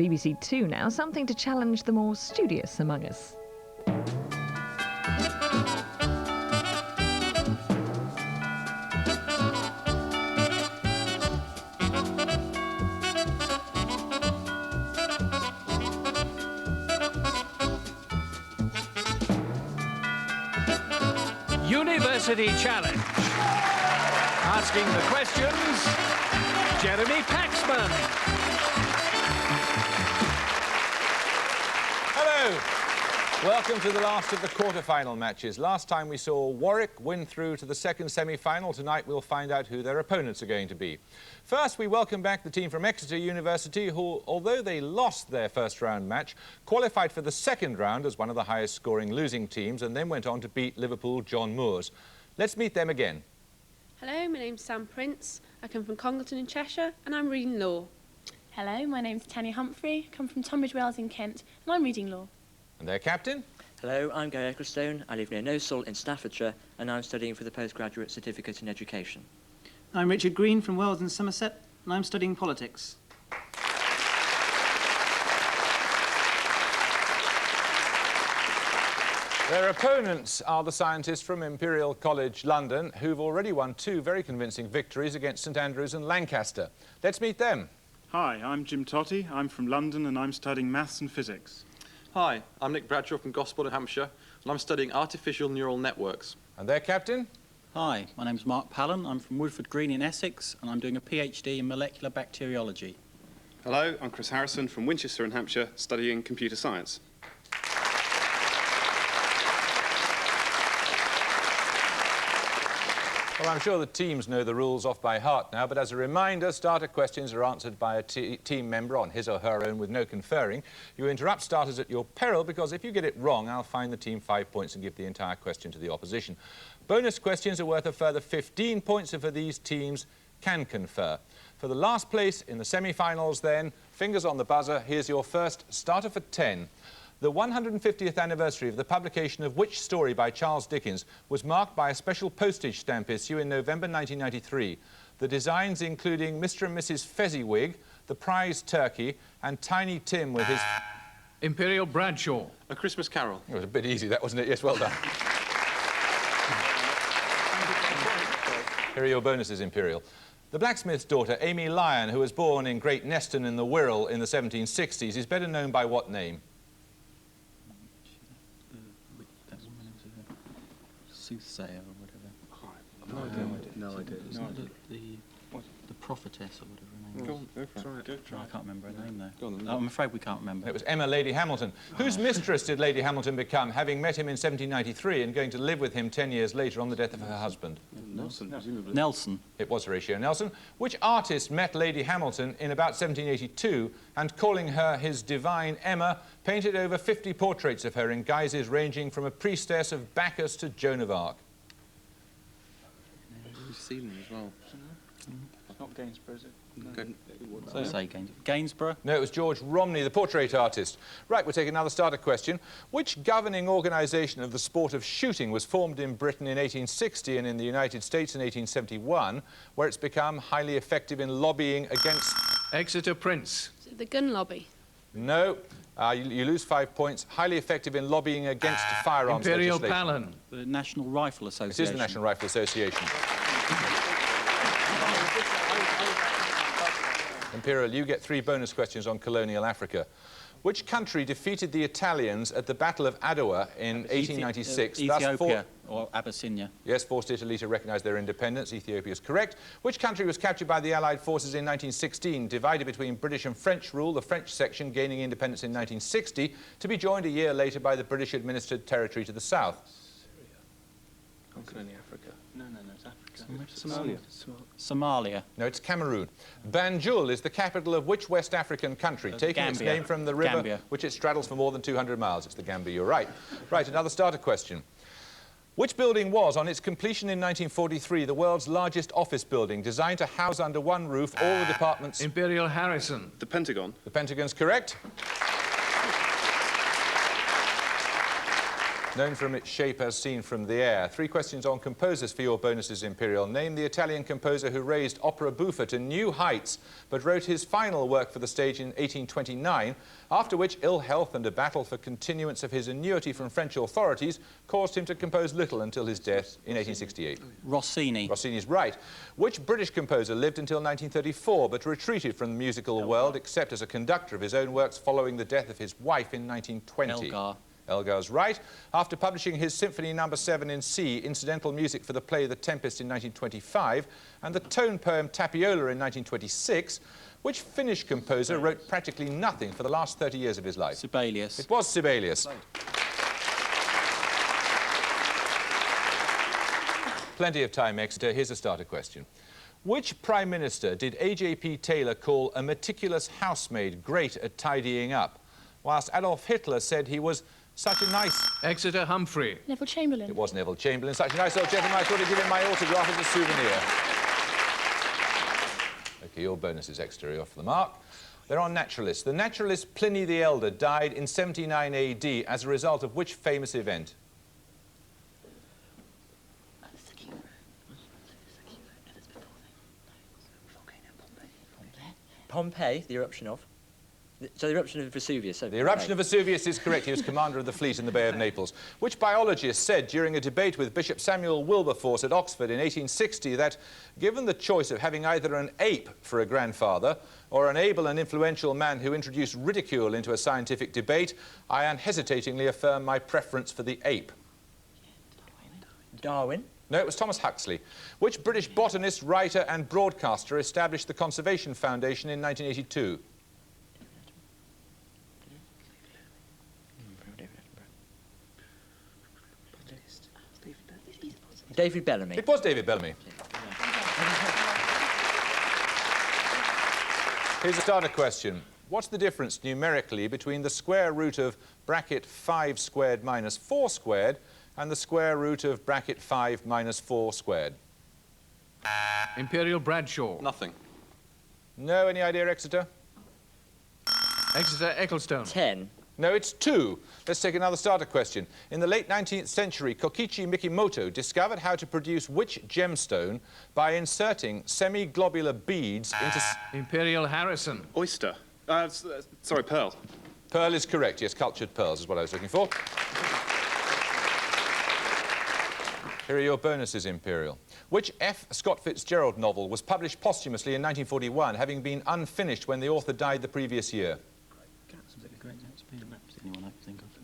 BBC Two now, something to challenge the more studious among us. University Challenge. Asking the questions, Jeremy Paxman. Hello. Welcome to the last of the quarter-final matches. Last time we saw Warwick win through to the second semi-final. Tonight we'll find out who their opponents are going to be. First, we welcome back the team from Exeter University who, although they lost their first-round match, qualified for the second round as one of the highest-scoring losing teams and then went on to beat Liverpool John Moores. Let's meet them again. Hello, my name's Sam Prince. I come from Congleton in Cheshire and I'm reading law. Hello, my name's Tanya Humphrey. I come from Tunbridge Wells in Kent and I'm reading law. And their captain? Hello, I'm Gary Ecclestone. I live near Nosal in Staffordshire and I'm studying for the postgraduate certificate in education. I'm Richard Green from Wells in Somerset and I'm studying politics. Their opponents are the scientists from Imperial College London who've already won two very convincing victories against St Andrews and Lancaster. Let's meet them. Hi, I'm Jim Totty. I'm from London and I'm studying maths and physics. Hi, I'm Nick Bradshaw from Gosport in Hampshire and I'm studying artificial neural networks. And their captain? Hi, my name's Mark Pallen. I'm from Woodford Green in Essex and I'm doing a PhD in molecular bacteriology. Hello, I'm Chris Harrison from Winchester in Hampshire, studying computer science. Well, I'm sure the teams know the rules off by heart now, but as a reminder, starter questions are answered by a team member on his or her own with no conferring. You interrupt starters at your peril, because if you get it wrong, I'll fine the team 5 points and give the entire question to the opposition. Bonus questions are worth a further 15 points, and for these teams can confer. For the last place in the semi-finals then, fingers on the buzzer, here's your first starter for 10. The 150th anniversary of the publication of which story by Charles Dickens was marked by a special postage stamp issue in November 1993. The designs including Mr. and Mrs. Fezziwig, the prize turkey, and Tiny Tim with his... Imperial Bradshaw. A Christmas Carol. It was a bit easy, that, wasn't it? Yes, well done. Here are your bonuses, Imperial. The blacksmith's daughter, Amy Lyon, who was born in Great Neston in the Wirral in the 1760s, is better known by what name? Soothsayer or whatever. No idea. No idea. The prophetess or whatever her name Go was. on, go for it. Go try I can't remember her name though. Go on, then. I'm afraid we can't remember. It was Emma Lady Hamilton. Whose mistress did Lady Hamilton become, having met him in 1793 and going to live with him 10 years later on the death of her husband? Nelson, presumably. Nelson. It was Horatio Nelson. Which artist met Lady Hamilton in about 1782 and, calling her his divine Emma, painted over 50 portraits of her in guises ranging from a priestess of Bacchus to Joan of Arc? We've seen him as well. Not Gainsborough, is it? So say Gainsborough. No, it was George Romney, the portrait artist. Right, we'll take another starter question. Which governing organisation of the sport of shooting was formed in Britain in 1860 and in the United States in 1871, where it's become highly effective in lobbying against... Exeter Prince. Is it the gun lobby? No. You lose 5 points. Highly effective in lobbying against firearms Imperial legislation. Pallen. The National Rifle Association. This is the National Rifle Association. Imperial, you get 3 bonus questions on colonial Africa. Which country defeated the Italians at the Battle of Adwa in 1896? Ethiopia or Abyssinia. Yes, forced Italy to recognise their independence. Ethiopia is correct. Which country was captured by the Allied forces in 1916, divided between British and French rule, the French section gaining independence in 1960, to be joined a year later by the British-administered territory to the south? Colonial Africa. No, it's Africa. Somalia. No, it's Cameroon. Banjul is the capital of which West African country, taking its name from the river Gambia. which it straddles for more than 200 miles. It's the Gambia, you're right. Right, another starter question. Which building was, on its completion in 1943, the world's largest office building, designed to house under one roof all the departments... Imperial Harrison. The Pentagon. The Pentagon's correct. known from its shape as seen from the air. 3 questions on composers for your bonuses, Imperial. Name the Italian composer who raised opera buffa to new heights, but wrote his final work for the stage in 1829, after which ill health and a battle for continuance of his annuity from French authorities caused him to compose little until his death in 1868. Rossini. Rossini's right. Which British composer lived until 1934 but retreated from the musical world except as a conductor of his own works following the death of his wife in 1920? Elgar. Elgar's right. After publishing his Symphony No. 7 in C, incidental music for the play The Tempest in 1925, and the tone poem Tapiola in 1926, which Finnish composer wrote practically nothing for the last 30 years of his life? Sibelius. It was Sibelius. Plenty of time, Exeter. Here's a starter question. Which Prime Minister did A.J.P. Taylor call a meticulous housemaid great at tidying up, whilst Adolf Hitler said he was such a nice... Exeter Humphrey. Neville Chamberlain. It was Neville Chamberlain. Such a nice old gentleman, I thought I'd give him my autograph as a souvenir. OK, your bonus is Exeter. You're off the mark. They're on naturalists. The naturalist Pliny the Elder died in 79 AD as a result of which famous event? Pompeii, the eruption of. So the eruption of Vesuvius. So The eruption of Vesuvius is correct. He was commander of the fleet in the Bay of Naples. Which biologist said during a debate with Bishop Samuel Wilberforce at Oxford in 1860 that, given the choice of having either an ape for a grandfather or an able and influential man who introduced ridicule into a scientific debate, I unhesitatingly affirm my preference for the ape? Darwin. No, it was Thomas Huxley. Which British botanist, writer and broadcaster established the Conservation Foundation in 1982? David Bellamy. It was David Bellamy. Here's a starter question. What's the difference numerically between the square root of bracket 5 squared minus 4 squared and the square root of bracket 5 minus 4 squared? Imperial Bradshaw. Nothing. No, any idea, Exeter? Exeter Ecclestone. 10. No, it's 2. Let's take another starter question. In the late 19th century, Kokichi Mikimoto discovered how to produce which gemstone by inserting semi-globular beads into... Imperial Harrison. Oyster. Sorry, pearl. Pearl is correct, yes, cultured pearls is what I was looking for. Here are your bonuses, Imperial. Which F. Scott Fitzgerald novel was published posthumously in 1941, having been unfinished when the author died the previous year?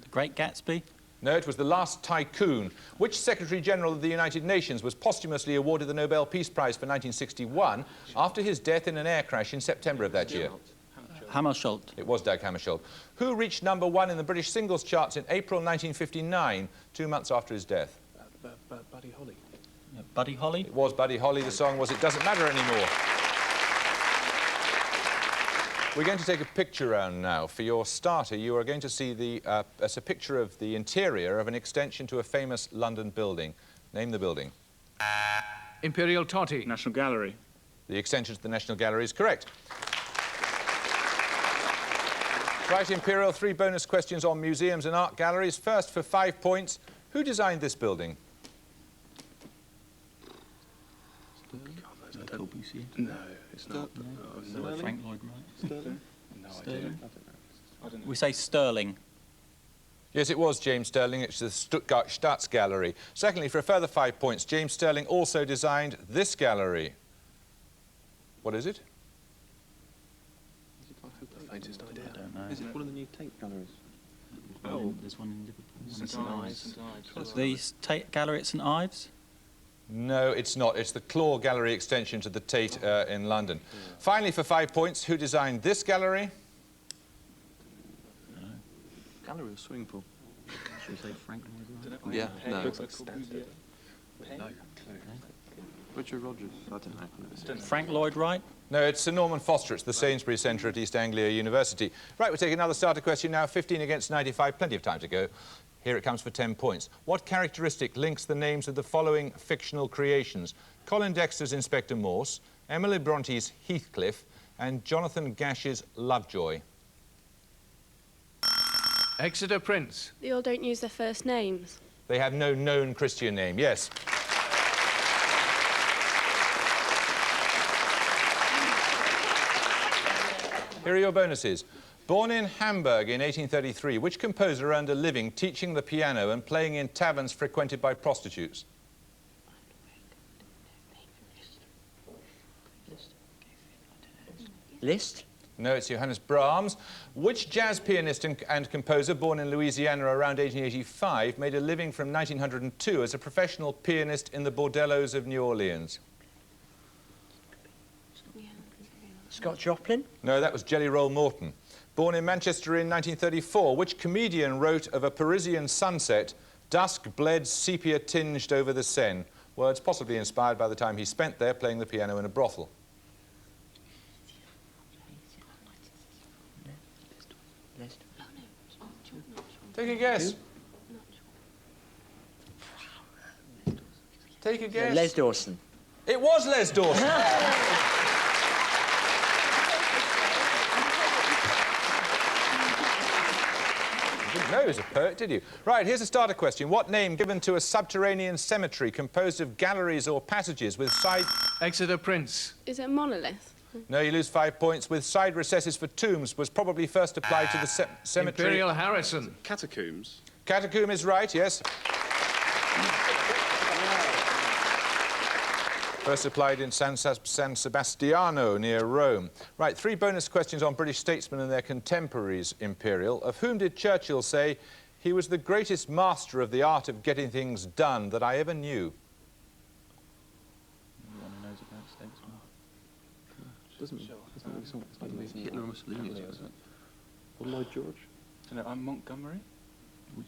The Great Gatsby? No, it was The Last Tycoon. Which Secretary-General of the United Nations was posthumously awarded the Nobel Peace Prize for 1961 after his death in an air crash in September of that year? Hammarskjöld. It was Dag Hammarskjöld. Who reached #1 in the British singles charts in April 1959, 2 months after his death? Buddy Holly. Buddy Holly? It was Buddy Holly. The song was It Doesn't Matter Anymore. We're going to take a picture round now. For your starter, you are going to see it's a picture of the interior of an extension to a famous London building. Name the building. Imperial Totty. National Gallery. The extension to the National Gallery is correct. Right, Imperial, 3 bonus questions on museums and art galleries. First, for 5 points, who designed this building? No, it's not. No. Frank Lloyd Wright. Sterling? No, Sterling? I don't know. We say Sterling. Yes, it was James Sterling. It's the Stuttgart Staatsgalerie. Secondly, for a further 5 points, James Sterling also designed this gallery. What is it? The faintest idea. I don't know. Is it one of the new Tate galleries? There's one in Liverpool. St Ives. The Tate Gallery at St Ives? No, it's not. It's the Claw Gallery extension to the Tate in London. Finally, for 5 points, who designed this gallery? No. Gallery or swimming pool? Should we say Frank Lloyd Wright? Yeah, no. Looks like Stansted. No. Richard Rogers. I don't know. Frank Lloyd Wright? No, it's Sir Norman Foster. It's the Sainsbury Centre at East Anglia University. Right, we'll take another starter question now. 15 against 95. Plenty of time to go. Here it comes for 10 points. What characteristic links the names of the following fictional creations? Colin Dexter's Inspector Morse, Emily Bronte's Heathcliff, and Jonathan Gash's Lovejoy? Exeter Prince. They all don't use their first names. They have no known Christian name, yes. Here are your bonuses. Born in Hamburg in 1833, which composer earned a living teaching the piano and playing in taverns frequented by prostitutes? Liszt. No, it's Johannes Brahms. Which jazz pianist and composer born in Louisiana around 1885 made a living from 1902 as a professional pianist in the bordellos of New Orleans? Scott Joplin. No, that was Jelly Roll Morton. Born in Manchester in 1934, which comedian wrote of a Parisian sunset, dusk bled sepia-tinged over the Seine? Words possibly inspired by the time he spent there playing the piano in a brothel. Take a guess. Take a guess. Les Dawson. It was Les Dawson. You didn't know he was a poet, did you? Right, here's a starter question. What name given to a subterranean cemetery composed of galleries or passages with side... Exeter Prince. Is it a monolith? No, you lose 5 points. With side recesses for tombs was probably first applied to the cemetery... Imperial Harrison. Catacombs. Catacomb is right, yes. First applied in San Sebastiano, near Rome. Right, 3 bonus questions on British statesmen and their contemporaries, Imperial. Of whom did Churchill say, he was the greatest master of the art of getting things done that I ever knew? Hitler or Mussolini, is it? Or Lloyd George? No, I'm Montgomery.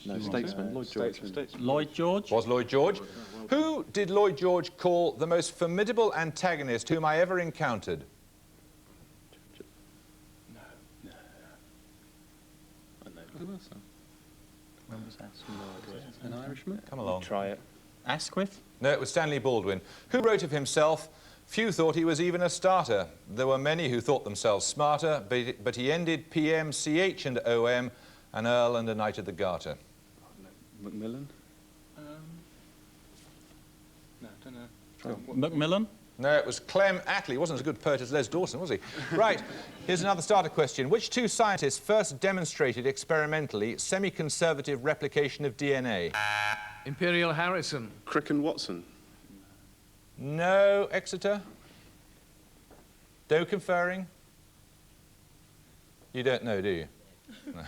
No, statesman. Lloyd George. Lloyd George. Was Lloyd George. Who did Lloyd George call the most formidable antagonist whom I ever encountered? No. I know. Who else? When was that? An Irishman? Come along. Try it. Asquith. No, it was Stanley Baldwin, who wrote of himself, few thought he was even a starter. There were many who thought themselves smarter, but he ended PM, CH and OM, an Earl and a Knight of the Garter. Macmillan? No, I don't know. Macmillan? No, it was Clem Attlee. He wasn't as good a poet as Les Dawson, was he? Right, here's another starter question. Which 2 scientists first demonstrated experimentally semi-conservative replication of DNA? Imperial Harrison. Crick and Watson. No, Exeter? No conferring? You don't know, do you? No.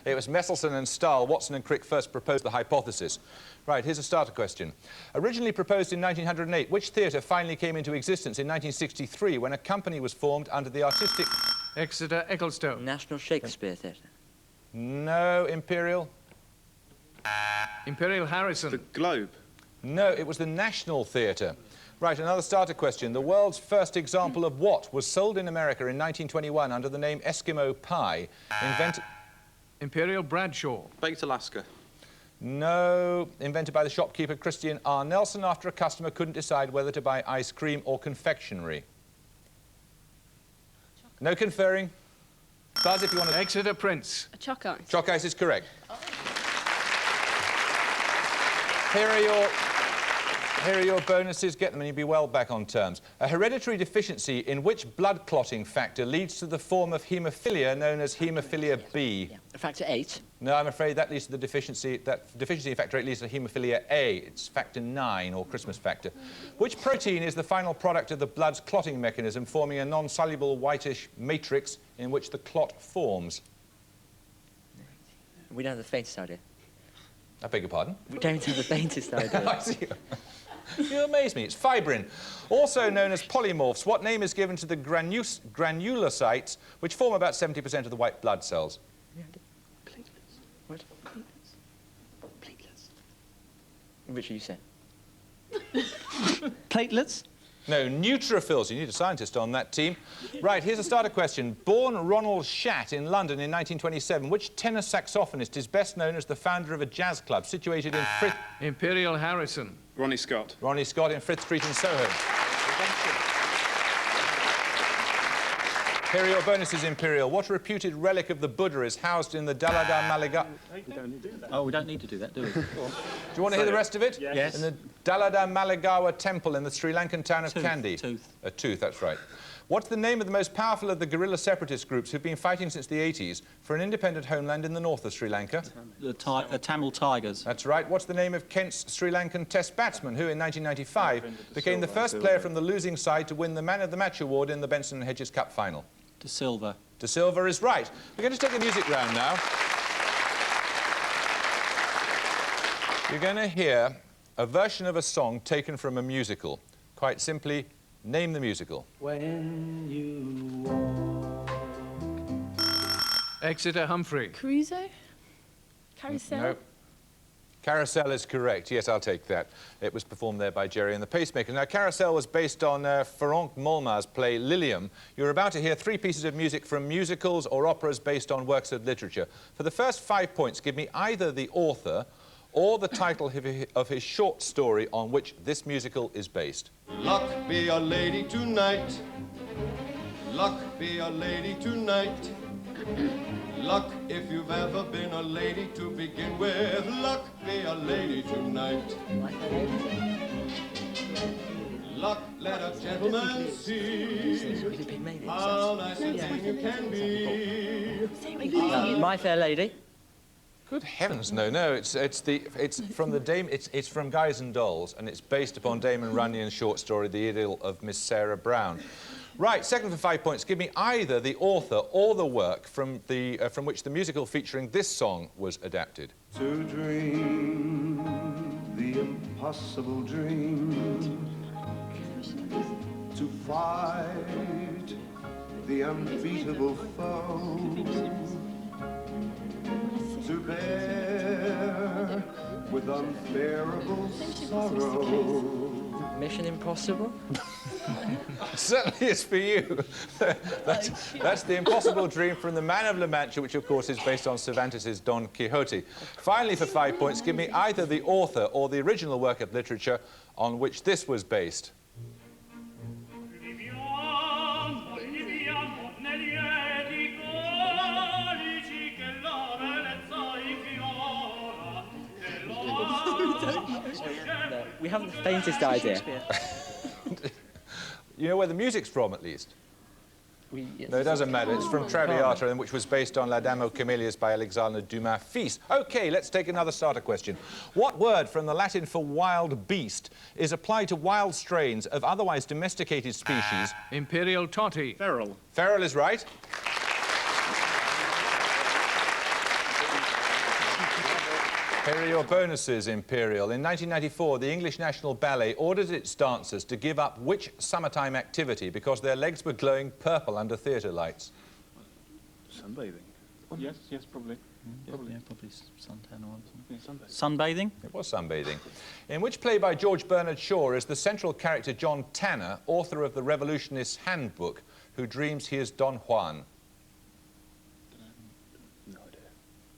It was Messelson and Stahl. Watson and Crick first proposed the hypothesis. Right, here's a starter question. Originally proposed in 1908, which theatre finally came into existence in 1963 when a company was formed under the artistic... Exeter Ecclestone. National Shakespeare Theatre. No, Imperial? Imperial Harrison. The Globe. No, it was the National Theatre. Right, another starter question. The world's first example of what was sold in America in 1921 under the name Eskimo Pie, invented... Imperial Bradshaw. Baked Alaska. No, invented by the shopkeeper Christian R. Nelson after a customer couldn't decide whether to buy ice cream or confectionery. No conferring. Buzz, if you want to... Exeter Prince. A chalk ice. Chalk ice is correct. Here are your bonuses. Get them and you'll be well back on terms. A hereditary deficiency in which blood clotting factor leads to the form of haemophilia known as haemophilia B? Yeah. Factor 8. No, I'm afraid that leads to the deficiency. That deficiency in factor 8 leads to haemophilia A. It's factor 9, or Christmas factor. Which protein is the final product of the blood's clotting mechanism, forming a non-soluble whitish matrix in which the clot forms? We don't have the faintest idea. I beg your pardon? We don't have the faintest idea. I see. You amaze me. It's fibrin. Also known as polymorphs, what name is given to the granulocytes, which form about 70% of the white blood cells? Platelets. What? Platelets. Which you said? Platelets? No, neutrophils. You need a scientist on that team. Right, here's a starter question. Born Ronald Schatt in London in 1927, which tenor saxophonist is best known as the founder of a jazz club situated in Frith... Imperial Harrison. Ronnie Scott. Ronnie Scott in Frith Street in Soho. Here are your bonuses, Imperial. What reputed relic of the Buddha is housed in the Dalada Maligawa? Oh, we don't need to do that, do we? Do you want to hear the rest of it? Yes. In the Dalada Maligawa temple in the Sri Lankan town of Kandy. Tooth. A tooth, that's right. What's the name of the most powerful of the guerrilla separatist groups who've been fighting since the 80s for an independent homeland in the north of Sri Lanka? The Tamil Tigers. That's right. What's the name of Kent's Sri Lankan test batsman who, in 1995, became the first player from the losing side to win the Man of the Match award in the Benson and Hedges Cup final? De Silva. De Silva is right. We're going to take a music round now. You're going to hear a version of a song taken from a musical. Quite simply, name the musical. When you walk. Exeter Humphrey. Crusoe? Carousel? No. Carousel is correct. Yes, I'll take that. It was performed there by Jerry and the Pacemakers. Now, Carousel was based on Ferenc Molmar's play Lilium. You're about to hear 3 pieces of music from musicals or operas based on works of literature. For the first 5 points, give me either the author or the title of his short story on which this musical is based. Luck be your lady tonight. Luck be your lady tonight. Luck if you've ever been a lady to begin with. Luck be a lady tonight. Luck let a gentleman see how nice and sweet you can be. My Fair Lady. Good heavens, no. It's from the Dame. It's from Guys and Dolls, and it's based upon Damon Runyon's short story, The Idyll of Miss Sarah Brown. Right, second for 5 points. Give me either the author or the work from which the musical featuring this song was adapted. To dream the impossible dream. To fight the unbeatable foe. To bear with unbearable sorrow. Mission Impossible? Certainly is for you. that's The Impossible Dream from the Man of La Mancha, which of course is based on Cervantes' Don Quixote. Finally, for 5 points, give me either the author or the original work of literature on which this was based. No, we haven't the faintest idea. You know where the music's from, at least? No, it doesn't matter. It's from Traviata, and which was based on La Dame aux Camélias by Alexandre Dumas fils. OK, let's take another starter question. What word from the Latin for wild beast is applied to wild strains of otherwise domesticated species? Imperial totty. Feral. Feral is right. Here are your bonuses, Imperial. In 1994, the English National Ballet ordered its dancers to give up which summertime activity because their legs were glowing purple under theatre lights? Sunbathing. Yes, probably. Probably suntan or something. Sunbathing? It was sunbathing. In which play by George Bernard Shaw is the central character John Tanner, author of The Revolutionist's Handbook, who dreams he is Don Juan? No idea.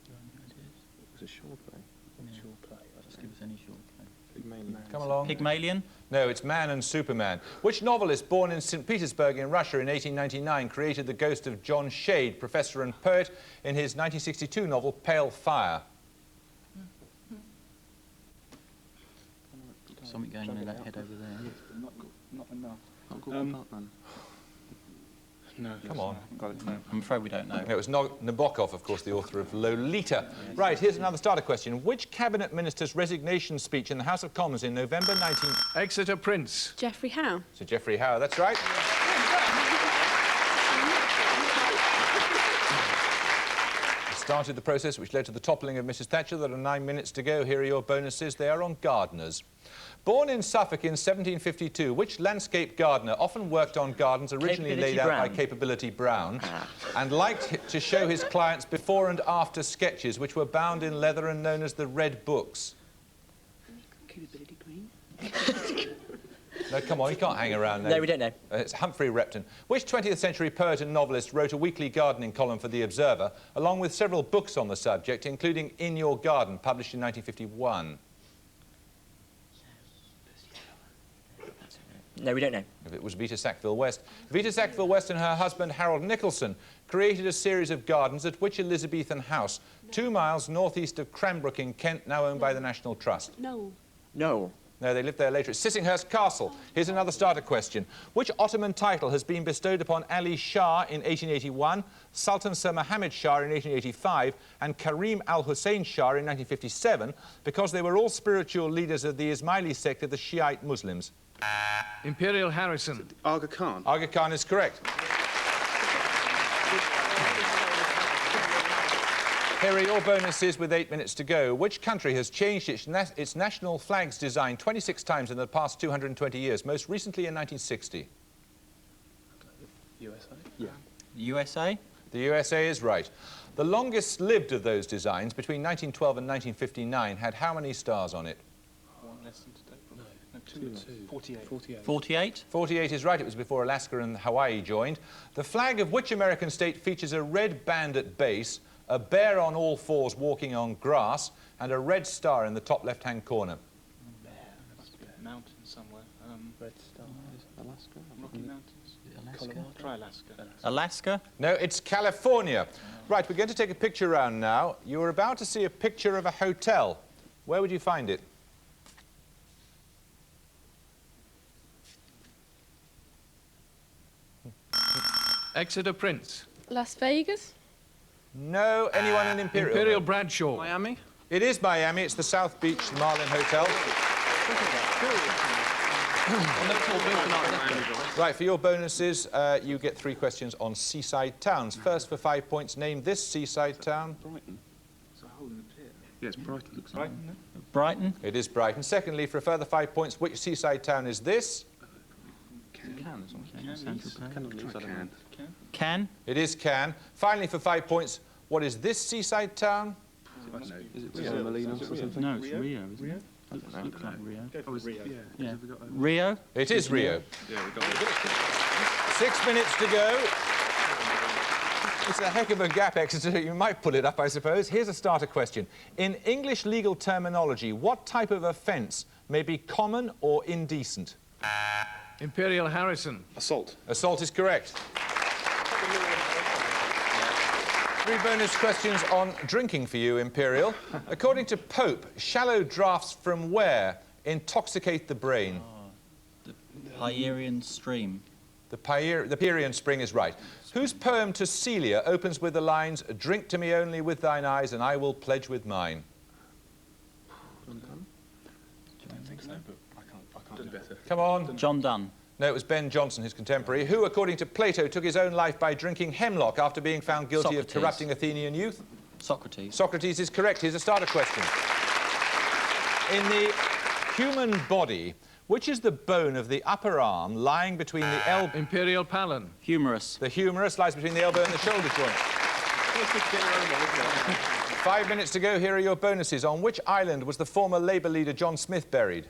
It was a Shaw play. Just give us any short play. Come along. Pygmalion? No, it's Man and Superman. Which novelist, born in St. Petersburg in Russia in 1899, created the ghost of John Shade, professor and poet, in his 1962 novel Pale Fire? Something going on in that head over there. Not enough. No, come on. Got it. No. I'm afraid we don't know. It was Nabokov, of course, the author of Lolita. Right, here's another starter question. Which cabinet minister's resignation speech in the House of Commons in November 19... Exeter Prince. Geoffrey Howe. Sir Geoffrey Howe, that's right. Started the process which led to the toppling of Mrs. Thatcher. There are 9 minutes to go. Here are your bonuses. They are on gardeners. Born in Suffolk in 1752, which landscape gardener often worked on gardens originally laid out by Capability Brown and liked to show his clients before and after sketches which were bound in leather and known as the Red Books? Capability Green. No, come on, you can't hang around now. No, we don't know. It's Humphrey Repton. Which 20th century poet and novelist wrote a weekly gardening column for The Observer, along with several books on the subject, including In Your Garden, published in 1951? No, we don't know. If it was Vita Sackville West. Vita Sackville West and her husband Harold Nicholson created a series of gardens at which Elizabethan house, 2 miles northeast of Cranbrook in Kent, now owned by the National Trust? No. No. No, they lived there later. It's Sissinghurst Castle. Here's another starter question. Which Ottoman title has been bestowed upon Ali Shah in 1881, Sultan Sir Mohammed Shah in 1885, and Karim al-Hussein Shah in 1957, because they were all spiritual leaders of the Ismaili sect of the Shiite Muslims? Imperial Harrison. Aga Khan. Aga Khan is correct. Here are your bonuses with 8 minutes to go. Which country has changed its national flag's design 26 times in the past 220 years, most recently in 1960? USA? Yeah. USA? The USA is right. The longest lived of those designs, between 1912 and 1959, had how many stars on it? One less than today. No, 48. 48? 48 is right. It was before Alaska and Hawaii joined. The flag of which American state features a red band at base, a bear on all fours walking on grass, and a red star in the top left-hand corner? Bear. There must be a mountain somewhere. Red Star. Alaska? Rocky Mountains? Alaska? Try Alaska. Alaska? No, it's California. Right, we're going to take a picture round now. You were about to see a picture of a hotel. Where would you find it? Exeter Prince. Las Vegas. No. Anyone in Imperial? Imperial Bradshaw. Miami? It is Miami. It's the South Beach Marlin Hotel. Right, for your bonuses, you get 3 questions on seaside towns. First, for 5 points, name this seaside town. Brighton. Yes, Brighton. Looks like Brighton? Brighton? It is Brighton. Secondly, for a further 5 points, which seaside town is this? Cannes? It is Cannes. Finally, for 5 points, what is this seaside town? Is it Rio? Molinos or something? No, it's Rio, isn't it? Looks like Rio. Oh, it's Rio. Yeah. Rio? It is Rio. Yeah, we got it. 6 minutes to go. It's a heck of a gap, Exeter. You might pull it up, I suppose. Here's a starter question. In English legal terminology, what type of offence may be common or indecent? Imperial Harrison. Assault. Assault is correct. 3 bonus questions on drinking for you, Imperial. According to Pope, shallow draughts from where intoxicate the brain? The Pierian Stream. The Pierian Spring is right. Whose poem to Celia opens with the lines, "Drink to me only with thine eyes, and I will pledge with mine"? I don't think so, but I can't do better. Come on. John Donne. No, it was Ben Jonson, his contemporary, who, according to Plato, took his own life by drinking hemlock after being found guilty of corrupting Athenian youth. Socrates. Socrates is correct. Here's a starter question. In the human body, which is the bone of the upper arm lying between the elbow... Imperial Palin. Humerus. The humerus lies between the elbow and the shoulder joint. 5 minutes to go. Here are your bonuses. On which island was the former Labour leader John Smith buried?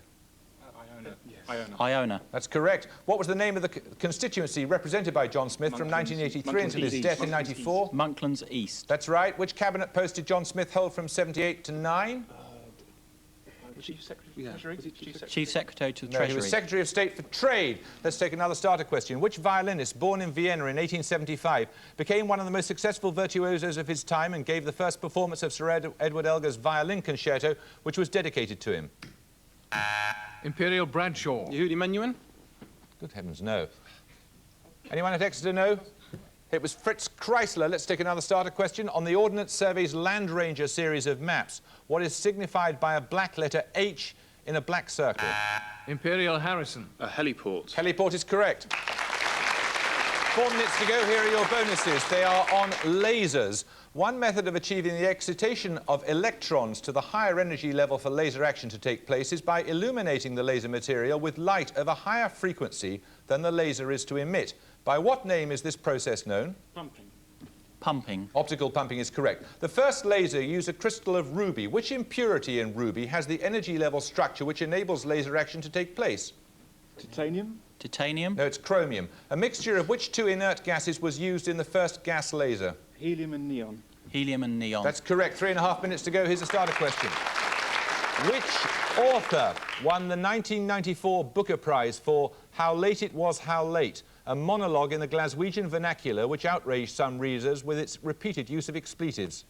Iona. That's correct. What was the name of the constituency represented by John Smith from 1983 until his death in 94? Monklands East. That's right. Which cabinet post did John Smith hold from 78 to 9? Chief Secretary to the No, Treasury. he was Secretary of State for Trade. Let's take another starter question. Which violinist, born in Vienna in 1875, became one of the most successful virtuosos of his time and gave the first performance of Sir Edward Elgar's violin concerto, which was dedicated to him? Imperial Bradshaw. Yehudi Menuhin? Good heavens, no. Anyone at Exeter know? It was Fritz Kreisler. Let's take another starter question. On the Ordnance Survey's Land Ranger series of maps, what is signified by a black letter H in a black circle? Imperial Harrison. A heliport. Heliport is correct. 4 minutes to go. Here are your bonuses. They are on lasers. One method of achieving the excitation of electrons to the higher energy level for laser action to take place is by illuminating the laser material with light of a higher frequency than the laser is to emit. By what name is this process known? Pumping. Pumping. Optical pumping is correct. The first laser used a crystal of ruby. Which impurity in ruby has the energy level structure which enables laser action to take place? Titanium? Titanium? No, it's chromium. A mixture of which 2 inert gases was used in the first gas laser? Helium and neon. Helium and neon. That's correct. 3.5 minutes to go. Here's a starter question. Which author won the 1994 Booker Prize for How Late It Was, How Late, a monologue in the Glaswegian vernacular which outraged some readers with its repeated use of expletives?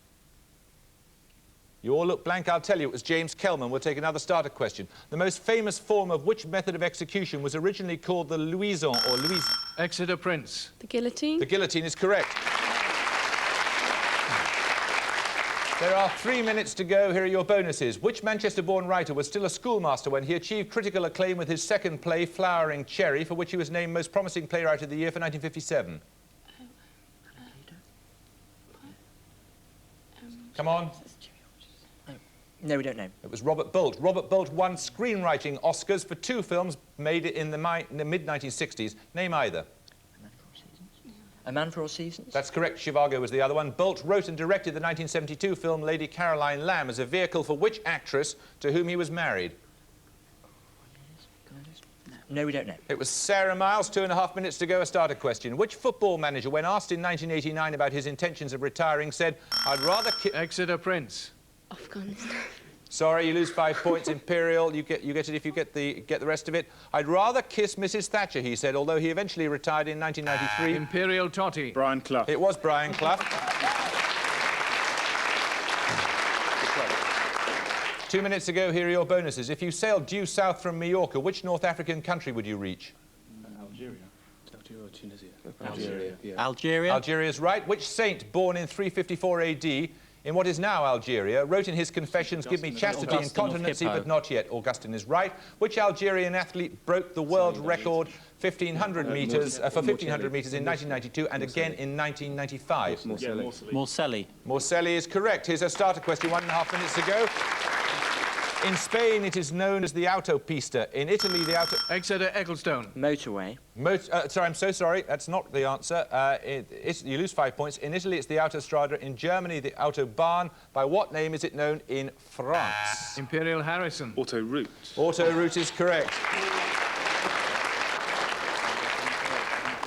You all look blank. I'll tell you, it was James Kelman. We'll take another starter question. The most famous form of which method of execution was originally called the Louison or Louise? Exeter Prince. The guillotine. The guillotine is correct. There are 3 minutes to go. Here are your bonuses. Which Manchester-born writer was still a schoolmaster when he achieved critical acclaim with his second play, Flowering Cherry, for which he was named Most Promising Playwright of the Year for 1957? Come on. No, we don't know. It was Robert Bolt. Robert Bolt won screenwriting Oscars for 2 films made in the mid-1960s. Name either. A Man for All Seasons? That's correct. Chivago was the other one. Bolt wrote and directed the 1972 film Lady Caroline Lamb as a vehicle for which actress to whom he was married? No, we don't know. It was Sarah Miles. 2.5 minutes to go. A starter question. Which football manager, when asked in 1989 about his intentions of retiring, said, "I'd rather..." Exeter Prince. Afghanistan. Sorry, you lose 5 points. Imperial, you get it if you get the rest of it. "I'd rather kiss Mrs. Thatcher," he said, although he eventually retired in 1993. Imperial Totty. Brian Clough. It was Brian Clough. 2 minutes ago, here are your bonuses. If you sailed due south from Mallorca, which North African country would you reach? Algeria. Algeria or Tunisia? Algeria. Yeah. Algeria. Algeria's right. Which saint, born in 354 AD, in what is now Algeria, wrote in his Confessions, "Give me chastity and Augustine of continency, Hippo. but not yet"? Augustine is right. Which Algerian athlete broke the world record 1500 metres, for 1500 metres in 1992 and again in 1995? Morcelli. Morcelli is correct. Here's a starter question, 1.5 minutes to go. In Spain, it is known as the Autopista. In Italy, the Exeter Ecclestone. Motorway. Sorry, I'm so sorry. That's not the answer. You lose 5 points. In Italy, it's the Autostrada. In Germany, the Autobahn. By what name is it known in France? Imperial Harrison. Autoroute. Autoroute is correct.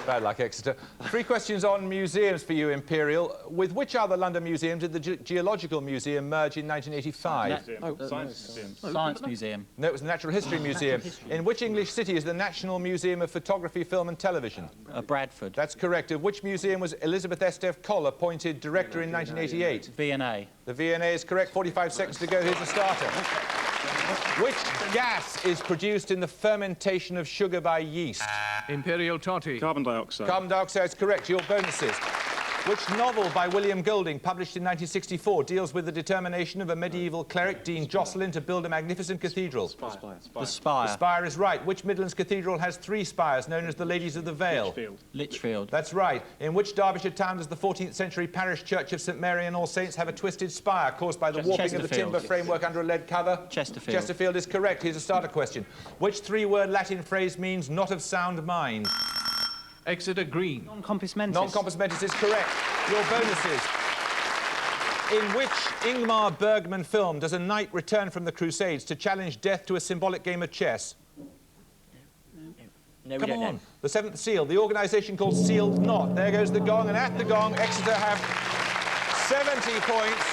Bad luck, Exeter. 3 questions on museums for you, Imperial. With which other London museum did the Geological Museum merge in 1985? Science Museum. Science Museum. No, it was the Natural History Museum. In which English city is the National Museum of Photography, Film and Television? Bradford. That's correct. Of which museum was Elizabeth Estef Coll appointed director in 1988? V&A. The V&A is correct. 45 seconds to go. Here's the starter. Which gas is produced in the fermentation of sugar by yeast? Imperial Totty. Carbon dioxide. Carbon dioxide is correct. Your bonuses. Which novel by William Golding, published in 1964, deals with the determination of a medieval cleric, Dean Jocelyn, to build a magnificent cathedral? The Spire. The Spire is right. Which Midlands cathedral has 3 spires, known as the Ladies of the Vale? Lichfield. That's right. In which Derbyshire town does the 14th century parish church of St Mary and All Saints have a twisted spire caused by the warping of the timber framework under a lead cover? Chesterfield. Chesterfield is correct. Here's a starter question. Which 3-word Latin phrase means not of sound mind? Exeter Green. Non compos mentis. Non compos mentis is correct. Your bonuses. In which Ingmar Bergman film does a knight return from the Crusades to challenge death to a symbolic game of chess? No, we Come don't on. know. The Seventh Seal, the organisation called Sealed Knot. There goes the gong, and at the gong, Exeter have 70 points.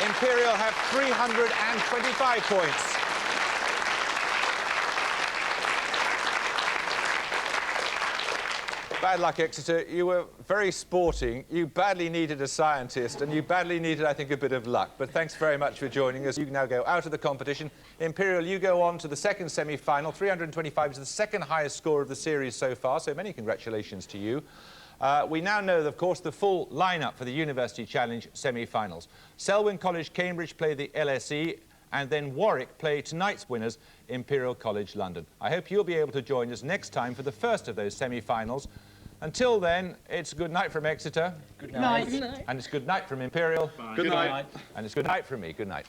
Imperial have 325 points. Bad luck, Exeter. You were very sporting. You badly needed a scientist, and you badly needed, I think, a bit of luck. But thanks very much for joining us. You now go out of the competition. Imperial, you go on to the second semi-final. 325 is the second highest score of the series so far, so many congratulations to you. We now know, of course, the full lineup for the University Challenge semi-finals. Selwyn College, Cambridge play the LSE, and then Warwick play tonight's winners, Imperial College London. I hope you'll be able to join us next time for the first of those semi-finals. Until then, it's good night from Exeter. Good night. And it's good night from Imperial. Good night. And it's good night from me. Good night.